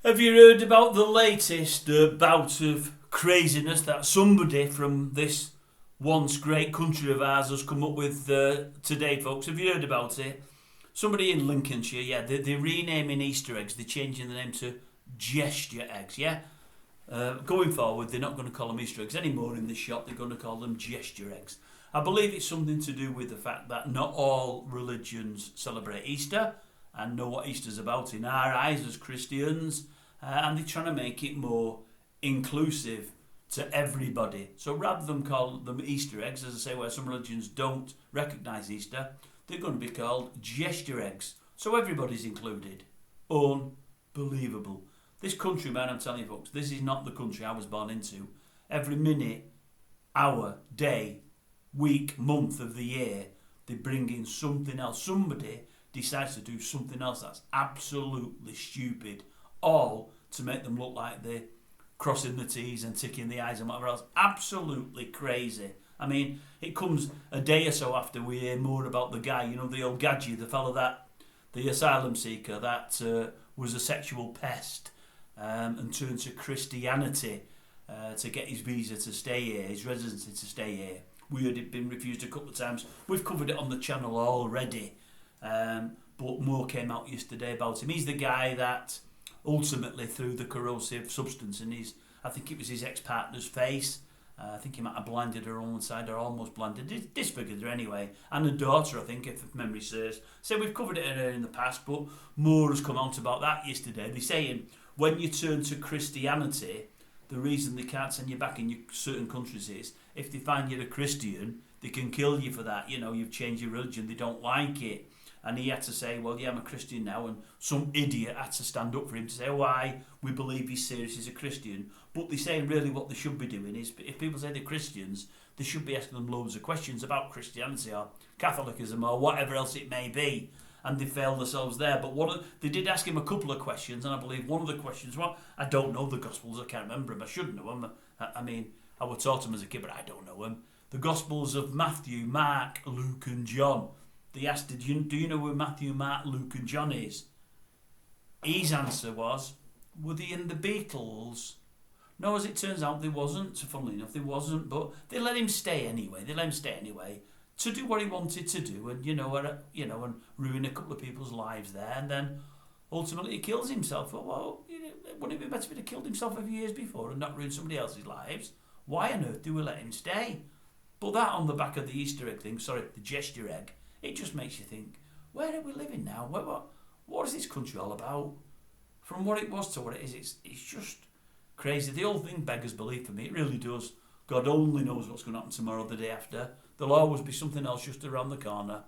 Have you heard about the latest bout of craziness that somebody from this once great country of ours has come up with today, folks? Have you heard about it? Somebody in Lincolnshire, yeah, they're renaming Easter eggs. They're changing the name to gesture eggs, yeah? Going forward, they're not going to call them Easter eggs anymore in the shop. They're going to call them gesture eggs. I believe it's something to do with the fact that not all religions celebrate Easter and know what Easter's about in our eyes as Christians, and they're trying to make it more inclusive to everybody. So rather than call them Easter eggs, as I say, where some religions don't recognise Easter, they're going to be called gesture eggs. So everybody's included. Unbelievable. This country, man, I'm telling you folks, this is not the country I was born into. Every minute, hour, day, week, month of the year, they bring in something else. Somebody decides to do something else that's absolutely stupid, all to make them look like they're crossing the T's and ticking the I's and whatever else. Absolutely crazy. I mean, it comes a day or so after we hear more about the guy, you know, the old Gadget, the fellow that, the asylum seeker that was a sexual pest and turned to Christianity to get his visa to stay here, his residency to stay here. We heard it been refused a couple of times. We've covered it on the channel already, but more came out yesterday about him. He's the guy that ultimately threw the corrosive substance in his, I think it was his ex-partner's face. I think he might have blinded her on one side, or almost blinded, disfigured her anyway, and her daughter, I think, if memory serves. So we've covered it in the past, but more has come out about that yesterday. They're saying when you turn to Christianity, the reason they can't send you back in certain countries is if they find you're a Christian, they can kill you for that. You know, you've changed your religion, they don't like it. And he had to say, well, yeah, I'm a Christian now, and some idiot had to stand up for him to say why we believe he's serious as a Christian. But they're saying really what they should be doing is, if people say they're Christians, they should be asking them loads of questions about Christianity or Catholicism or whatever else it may be, and they failed themselves there. But they did ask him a couple of questions, and I believe one of the questions, well, I don't know the Gospels, I can't remember them, I should know them. I mean, I was taught them as a kid, but I don't know them. The Gospels of Matthew, Mark, Luke and John. They asked, do you know who Matthew, Mark, Luke and John is? His answer was, were they in the Beatles? No, as it turns out, they wasn't. Funnily enough, they wasn't. But they let him stay anyway. To do what he wanted to do, and and ruin a couple of people's lives there. And then ultimately, he kills himself. Well, wouldn't it be better if he'd have killed himself a few years before and not ruined somebody else's lives? Why on earth do we let him stay? But that on the back of the Easter egg thing, the gesture egg. It just makes you think, where are we living now? What is this country all about? From what it was to what it is, it's just crazy. The whole thing beggars belief for me. It really does. God only knows what's going to happen tomorrow, the day after. There'll always be something else just around the corner.